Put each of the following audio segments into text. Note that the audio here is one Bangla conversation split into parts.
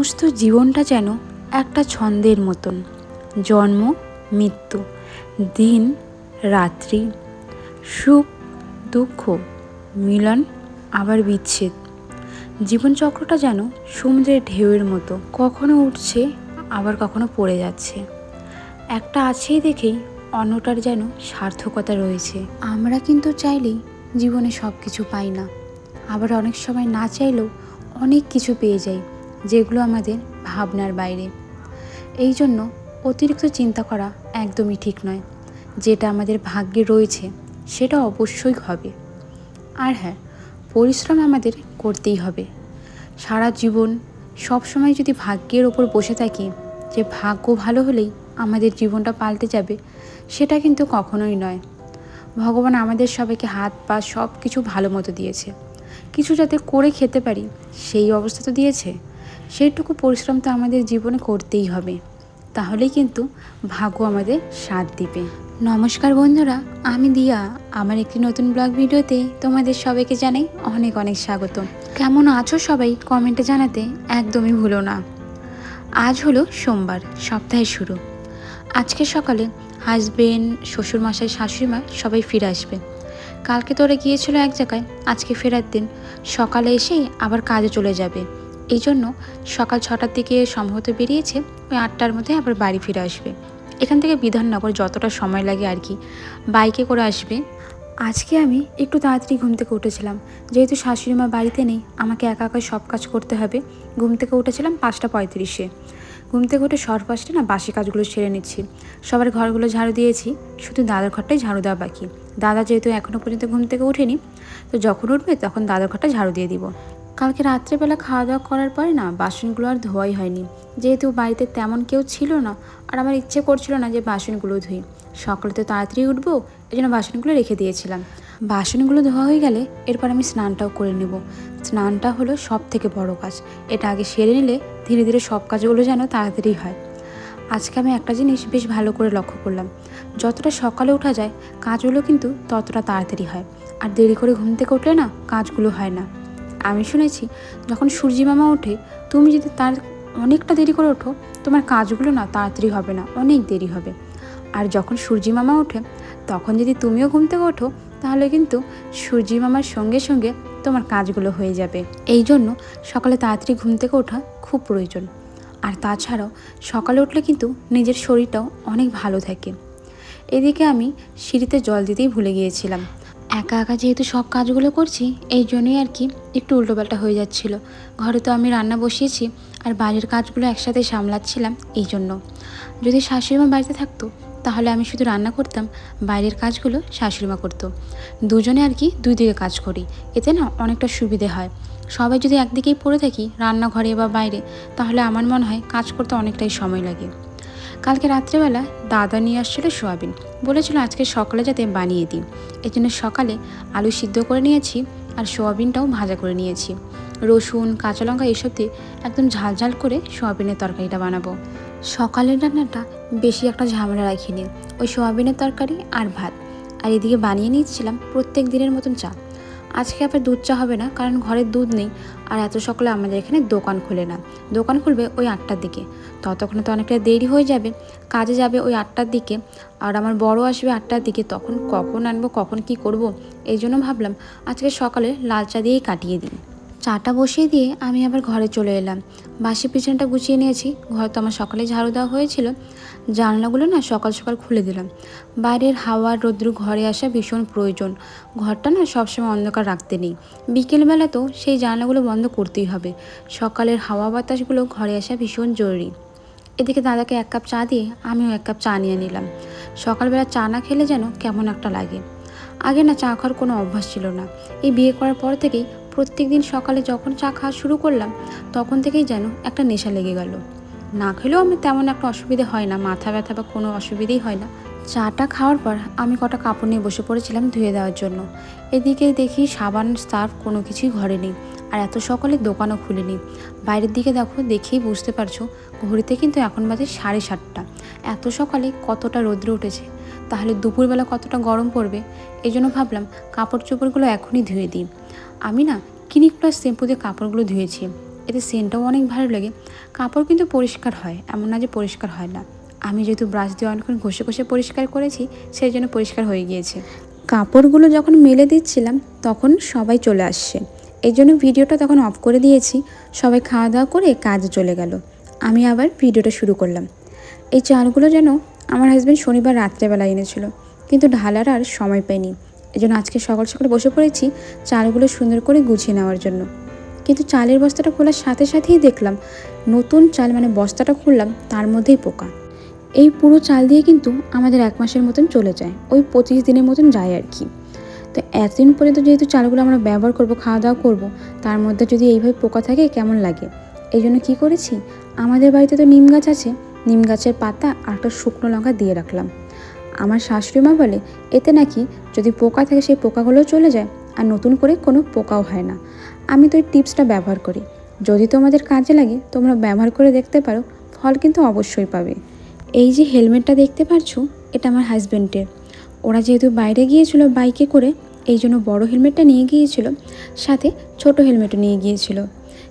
সমস্ত জীবনটা যেন একটা ছন্দের মতন। জন্ম, মৃত্যু, দিন, রাত্রি, সুখ, দুঃখ, মিলন, আবার বিচ্ছেদ। জীবনচক্রটা যেন সমুদ্রের ঢেউয়ের মতো, কখনো উঠছে আবার কখনো পড়ে যাচ্ছে। একটা আছেই দেখেই অন্যটার যেন সার্থকতা রয়েছে। আমরা কিন্তু চাইলেই জীবনে সব কিছু পাই না, আবার অনেক সময় না চাইলেও অনেক কিছু পেয়ে যাই, যেগুলো আমাদের ভাবনার বাইরে। এই জন্য অতিরিক্ত চিন্তা করা একদমই ঠিক নয়। যেটা আমাদের ভাগ্যে রয়েছে সেটা অবশ্যই হবে। আর হ্যাঁ, পরিশ্রম আমাদের করতেই হবে। সারা জীবন সবসময় যদি ভাগ্যের ওপর বসে থাকি যে ভাগ্য ভালো হলেই আমাদের জীবনটা পাল্টে যাবে, সেটা কিন্তু কখনোই নয়। ভগবান আমাদের সবাইকে হাত পা সব কিছু ভালো মতো দিয়েছে, কিছু যাতে করে খেতে পারি সেই অবস্থা তো দিয়েছে। সেইটুকু পরিশ্রম তো আমাদের জীবনে করতেই হবে, তাহলেই কিন্তু ভাগ্য আমাদের সাথ দিবে। নমস্কার বন্ধুরা, আমি দিয়া। আমার একটি নতুন ব্লগ ভিডিওতে তোমাদের সবাইকে জানাই অনেক অনেক স্বাগত। কেমন আছো সবাই কমেন্টে জানাতে একদমই ভুলো না। আজ হলো সোমবার, সপ্তাহের শুরু। আজকে সকালে হাজবেন্ড, শ্বশুরমশাই, শাশুড়িমা সবাই ফিরে আসবে। কালকে তো ওরা গিয়েছিল এক জায়গায়, আজকে ফেরার দিন। সকালে এসেই আবার কাজে চলে যাবে। এই জন্য সকাল 6টার দিকে সম্ভবত বেরিয়েছে, ওই 8টার মধ্যে আবার বাড়ি ফিরে আসবে। এখান থেকে বিধাননগর যতটা সময় লাগে আর কি, বাইকে করে আসবে। আজকে আমি একটু তাড়াতাড়ি ঘুম থেকে উঠেছিলাম, যেহেতু শাশুড়িমা বাড়িতে নেই, আমাকে একা একা সব কাজ করতে হবে। ঘুম থেকে উঠেছিলাম 5টা 35-এ। ঘুম থেকে উঠে সরফাস্টে বাসি কাজগুলো সেরে নিচ্ছি। সবার ঘরগুলো ঝাড়ু দিয়েছি, শুধু দাদার ঘরটাই ঝাড়ু দেওয়া বাকি। দাদা যেহেতু এখনও পর্যন্ত ঘুম থেকে ওঠেনি, তো যখন উঠবে তখন দাদার ঘরটা ঝাড়ু দিয়ে দিব। কালকে রাত্রেবেলা খাওয়া দাওয়া করার পরে বাসনগুলো আর ধোয়াই হয়নি, যেহেতু বাড়িতে তেমন কেউ ছিল না, আর আমার ইচ্ছে করছিল না যে বাসনগুলো ধুই। সকালে তো তাড়াতাড়ি উঠবো, এই জন্য বাসনগুলো রেখে দিয়েছিলাম। বাসনগুলো ধোয়া হয়ে গেলে এরপর আমি স্নানটাও করে নেব। স্নানটা হলো সব থেকে বড় কাজ, এটা আগে সেরে নিলে ধীরে ধীরে সব কাজগুলো যেন তাড়াতাড়ি হয়। আজকে আমি একটা জিনিস বেশ ভালো করে লক্ষ্য করলাম, যতটা সকালে ওঠা যায় কাজগুলো কিন্তু ততটা তাড়াতাড়ি হয়, আর দেরি করে ঘুম থেকে উঠলে কাজগুলো হয় না। আমি শুনেছি যখন সূর্যি মামা ওঠে, তুমি যদি তার অনেকটা দেরি করে ওঠো, তোমার কাজগুলো তাড়াতাড়ি হবে না, অনেক দেরি হবে। আর যখন সূর্যি মামা ওঠে তখন যদি তুমিও ঘুম থেকে ওঠো, তাহলে কিন্তু সূর্যি মামার সঙ্গে সঙ্গে তোমার কাজগুলো হয়ে যাবে। এই জন্য সকালে তাড়াতাড়ি ঘুম থেকে ওঠা খুব প্রয়োজন। আর তাছাড়াও সকালে উঠলে কিন্তু নিজের শরীরটাও অনেক ভালো থাকে। এদিকে আমি সিঁড়িতে জল দিতেই ভুলে গিয়েছিলাম। একা একা যেহেতু সব কাজগুলো করছি, এই জন্যই আর কি একটু উল্টোপাল্টা হয়ে যাচ্ছিল। ঘরে তো আমি রান্না বসিয়েছি, আর বাইরের কাজগুলো একসাথে সামলাচ্ছিলাম। এই জন্য যদি শাশুড়িমা বাড়িতে থাকতো তাহলে আমি শুধু রান্না করতাম, বাইরের কাজগুলো শাশুড়িমা করতো। দুজনে আর কি দুই দিকে কাজ করি, এতে অনেকটা সুবিধে হয়। সবাই যদি একদিকেই পড়ে থাকি রান্নাঘরে বা বাইরে, তাহলে আমার মনে হয় কাজ করতে অনেকটাই সময় লাগে। কালকে রাত্রেবেলা দাদা নিয়ে আসছিলো সোয়াবিন, বলেছিল আজকে সকালে যাতে বানিয়ে দিই। এই জন্য সকালে আলু সিদ্ধ করে নিয়েছি, আর সোয়াবিনটাও ভাজা করে নিয়েছি। রসুন, কাঁচা লঙ্কা এসব দিয়ে একদম ঝাল ঝাল করে সোয়াবিনের তরকারিটা বানাবো। সকালের রান্নাটা বেশি একটা ঝামেলা রাখিনি, ওই সোয়াবিনের তরকারি আর ভাত। আর এদিকে বানিয়ে নিচ্ছিলাম প্রত্যেক দিনের মতন চা। আজকে আবার দুধ চা হবে না, কারণ ঘরের দুধ নেই, আর এত সকালে আমাদের এখানে দোকান খোলে না। দোকান খুলবে ওই 8টার দিকে, ততক্ষণে তো অনেকটা দেরি হয়ে যাবে। কাজে যাবে ওই 8টার দিকে, আর আমার বড় আসবে 8টার দিকে। তখন কখন আনবো, কখন কি করব, এই জন্য ভাবলাম আজকে সকালে লাল চা দিয়েই কাটিয়ে দিই। চাটা বসিয়ে দিয়ে আমি আবার ঘরে চলে এলাম। বাসি বিছানাটা গুছিয়ে নিয়েছি। ঘর তো আমার সকালে ঝাড়ু দেওয়া হয়েছিল। জানলাগুলো সকাল সকাল খুলে দিলাম। বাইরের হাওয়া রৌদ্র ঘরে আসা ভীষণ প্রয়োজন। ঘরটা সবসময় অন্ধকার রাখতে নেই, বিকেলবেলা তো সেই জানলাগুলো বন্ধ করতেই হবে। সকালের হাওয়া বাতাসগুলো ঘরে আসা ভীষণ জরুরি। এদিকে দাদাকে 1 কাপ চা দিয়ে আমিও 1 কাপ চা নিয়ে নিলাম। সকালবেলা চা না খেলে যেন কেমন একটা লাগে। আগে চা খাওয়ার কোনো অভ্যাস ছিল না। এই বিয়ে করার পর থেকেই প্রত্যেক দিন সকালে যখন চা খাওয়া শুরু করলাম, তখন থেকেই যেন একটা নেশা লেগে গেল। না খেলেও আমার তেমন একটা অসুবিধে হয় না, মাথা ব্যথা বা কোনো অসুবিধেই হয় না। চাটা খাওয়ার পর আমি কটা কাপড় নিয়ে বসে পড়েছিলাম ধুয়ে দেওয়ার জন্য। এদিকে দেখি সাবান, সার্ফ কোনো কিছুই ঘরে নেই, আর এত সকালে দোকানও খুলেনি। বাইরের দিকে দেখেই বুঝতে পারছো, ঘড়িতে কিন্তু এখন বাজে 7:30। এত সকালে কতটা রৌদ্র উঠেছে, তাহলে দুপুরবেলা কতটা গরম পড়বে। এই জন্য ভাবলাম কাপড় চোপড়গুলো এখনই ধুয়ে দিই। আমি ক্লিনিক প্লাস শ্যাম্পু দিয়ে কাপড়গুলো ধুয়েছি। এতে সেন্টটাও অনেক ভালো লাগে। কাপড় কিন্তু পরিষ্কার হয়, এমন না যে পরিষ্কার হয় না। আমি যেহেতু ব্রাশ দিয়ে অনেকক্ষণ ঘষে ঘষে পরিষ্কার করেছি, সেই জন্য পরিষ্কার হয়ে গিয়েছে। কাপড়গুলো যখন মেলে দিচ্ছিলাম তখন সবাই চলে আসছে, এই জন্য ভিডিওটা তখন অফ করে দিয়েছি। সবাই খাওয়া দাওয়া করে কাজে চলে গেল, আমি আবার ভিডিওটা শুরু করলাম। এই চালগুলো যেন আমার হাজব্যান্ড শনিবার রাত্রেবেলা এনেছিল, কিন্তু ঢালার আর সময় পাইনি। এই জন্য আজকে সকাল সকাল বসে পড়েছি চালগুলো সুন্দর করে গুছিয়ে নেওয়ার জন্য। কিন্তু চালের বস্তাটা খোলার সাথে সাথেই দেখলাম নতুন চাল, মানে বস্তাটা খুললাম তার মধ্যেই পোকা। এই পুরো চাল দিয়ে কিন্তু আমাদের 1 মাসের মতন চলে যায়, ওই 25 দিনের মতন যায় আর কি। তো এতদিন পর্যন্ত যেহেতু চালগুলো আমরা ব্যবহার করব, খাওয়া দাওয়া করব, তার মধ্যে যদি এইভাবে পোকা থাকে কেমন লাগে। এই জন্য কী করেছি, আমাদের বাড়িতে তো নিম গাছ আছে, নিম গাছের পাতা আর একটা শুকনো লঙ্কা দিয়ে রাখলাম। আমার শাশুড়ি মা বলে এতে নাকি যদি পোকা থাকে সেই পোকাগুলোও চলে যায় আর নতুন করে কোনো পোকাও হয় না। আমি তো এই টিপসটা ব্যবহার করি, যদি তোমাদের কাজে লাগে তোমরা ব্যবহার করে দেখতে পারো, ফল কিন্তু অবশ্যই পাবে। এই যে হেলমেটটা দেখতে পারছো, এটা আমার হাজব্যান্ডের। ওরা যেহেতু বাইরে গিয়েছিল বাইকে করে, এই জন্য বড়ো হেলমেটটা নিয়ে গিয়েছিল, সাথে ছোট হেলমেটও নিয়ে গিয়েছিল।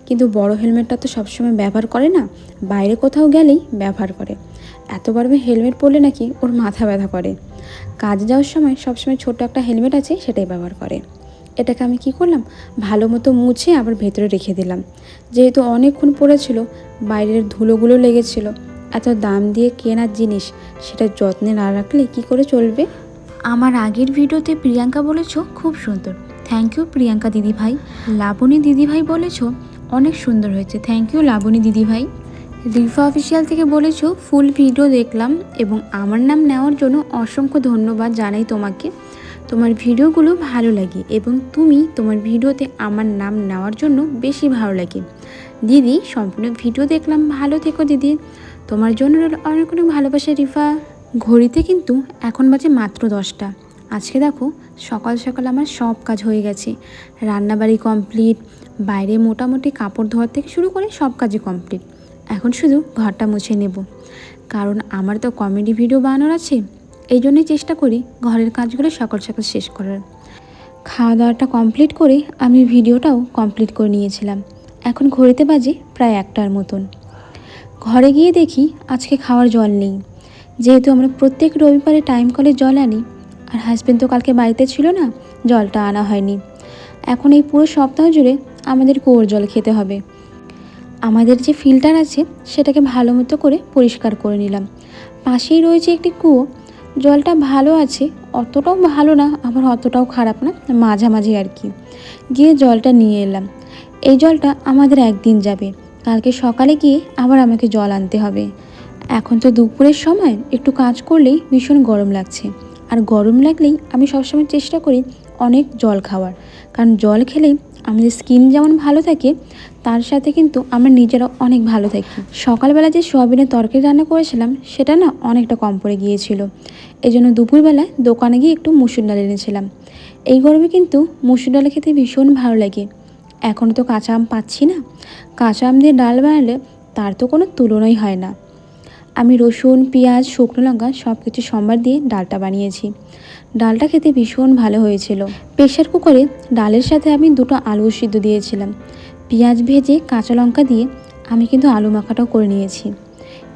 কিন্তু বড় হেলমেটটা তো সবসময় ব্যবহার করে না, বাইরে কোথাও গেলেই ব্যবহার করে। এত বড় হেলমেট পরলে নাকি ওর মাথা ব্যথা করে। কাজে যাওয়ার সময় সবসময় ছোট একটা হেলমেট আছে, সেটাই ব্যবহার করে। এটাকে আমি কি করলাম, ভালো মতো মুছে আবার ভেতরে রেখে দিলাম। যেহেতু অনেকক্ষণ পড়েছিল, বাইরের ধুলোগুলো লেগেছিল, এত দাম দিয়ে কেনার জিনিস সেটা যত্নে না রাখলে কি করে চলবে। আমার আগের ভিডিওতে প্রিয়াঙ্কা বলেছ খুব সুন্দর, থ্যাংক ইউ প্রিয়াঙ্কা দিদিভাই। লাবণী দিদিভাই বলেছ অনেক সুন্দর হয়েছে, থ্যাংক ইউ লাবণী দিদিভাই। রিফা অফিসিয়াল থেকে বলেছ ফুল ভিডিও দেখলাম এবং আমার নাম নেওয়ার জন্য অসংখ্য ধন্যবাদ জানাই তোমাকে। তোমার ভিডিওগুলো ভালো লাগে এবং তুমি তোমার ভিডিওতে আমার নাম নেওয়ার জন্য বেশি ভালো লাগে। দিদি সম্পূর্ণ ভিডিও দেখলাম, ভালো থেকো দিদি, তোমার জন্য অনেক অনেক ভালোবাসা রিফা। ঘড়িতে কিন্তু এখন বাজে মাত্র 10টা। আজকে দেখো সকাল সকাল আমার সব কাজ হয়ে গেছে, রান্নাবাড়ি কমপ্লিট, বাইরে মোটামুটি কাপড় ধোয়ার থেকে শুরু করে সব কাজই কমপ্লিট। এখন শুধু ঘরটা মুছে নেব, কারণ আমার তো কমেডি ভিডিও বানানোর আছে, এই জন্যই চেষ্টা করি ঘরের কাজগুলো সকাল সকাল শেষ করার। খাওয়া দাওয়াটা কমপ্লিট করে আমি ভিডিওটাও কমপ্লিট করে নিয়েছিলাম। এখন ঘড়িতে বাজে প্রায় 1টার মতন। ঘরে গিয়ে দেখি আজকে খাওয়ার জল নেই, যেহেতু আমরা প্রত্যেক রবিবারে টাইম কলে জল আনি, আর হাজব্যান্ড তো কালকে বাড়িতে ছিল না, জলটা আনা হয়নি। এখন এই পুরো সপ্তাহ জুড়ে আমাদের কুয়োর জল খেতে হবে। আমাদের যে ফিল্টার আছে সেটাকে ভালো মতো করে পরিষ্কার করে নিলাম। পাশেই রয়েছে একটি কুয়ো, জলটা ভালো আছে, অতটাও ভালো না আবার অতটাও খারাপ না, মাঝামাঝি আর কি। গিয়ে জলটা নিয়ে এলাম। এই জলটা আমাদের একদিন যাবে, কালকে সকালে গিয়ে আবার আমাকে জল আনতে হবে। এখন তো দুপুরের সময় একটু কাজ করলেই ভীষণ গরম লাগছে, আর গরম লাগলেই আমি সবসময় চেষ্টা করি অনেক জল খাওয়ার, কারণ জল খেলেই আমাদের স্কিন যেমন ভালো থাকে, তার সাথে কিন্তু আমরা নিজেরাও অনেক ভালো থাকি। সকালবেলা যে সোয়াবিনের তরকারি রান্না করেছিলাম সেটা না অনেকটা কম পড়ে গিয়েছিল, এই জন্য দুপুরবেলায় দোকানে গিয়ে একটু মুসুর ডাল এনেছিলাম। এই গরমে কিন্তু মুসুর ডাল খেতে ভীষণ ভালো লাগে। এখন তো কাঁচা আম পাচ্ছি না, কাঁচা আম দিয়ে ডাল বানালে তার তো কোনো তুলনাই হয় না। আমি রসুন, পেঁয়াজ, শুকনো লঙ্কা সব কিছু সম্বার দিয়ে ডালটা বানিয়েছি। ডালটা খেতে ভীষণ ভালো হয়েছিল। প্রেশার কুকারে ডালের সাথে আমি 2টো আলু সিদ্ধ দিয়েছিলাম। পেঁয়াজ ভেজে কাঁচা লঙ্কা দিয়ে আমি কিন্তু আলু মাখাটাও করে নিয়েছি।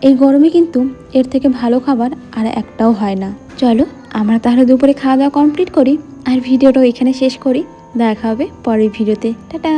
এই গরমে কিন্তু এর থেকে ভালো খাবার আর একটাও হয় না। চলো আমরা তাহলে দুপুরে খাওয়া দাওয়া কমপ্লিট করি আর ভিডিওটাও এখানে শেষ করি। দেখা হবে পরের ভিডিওতে, টাটা।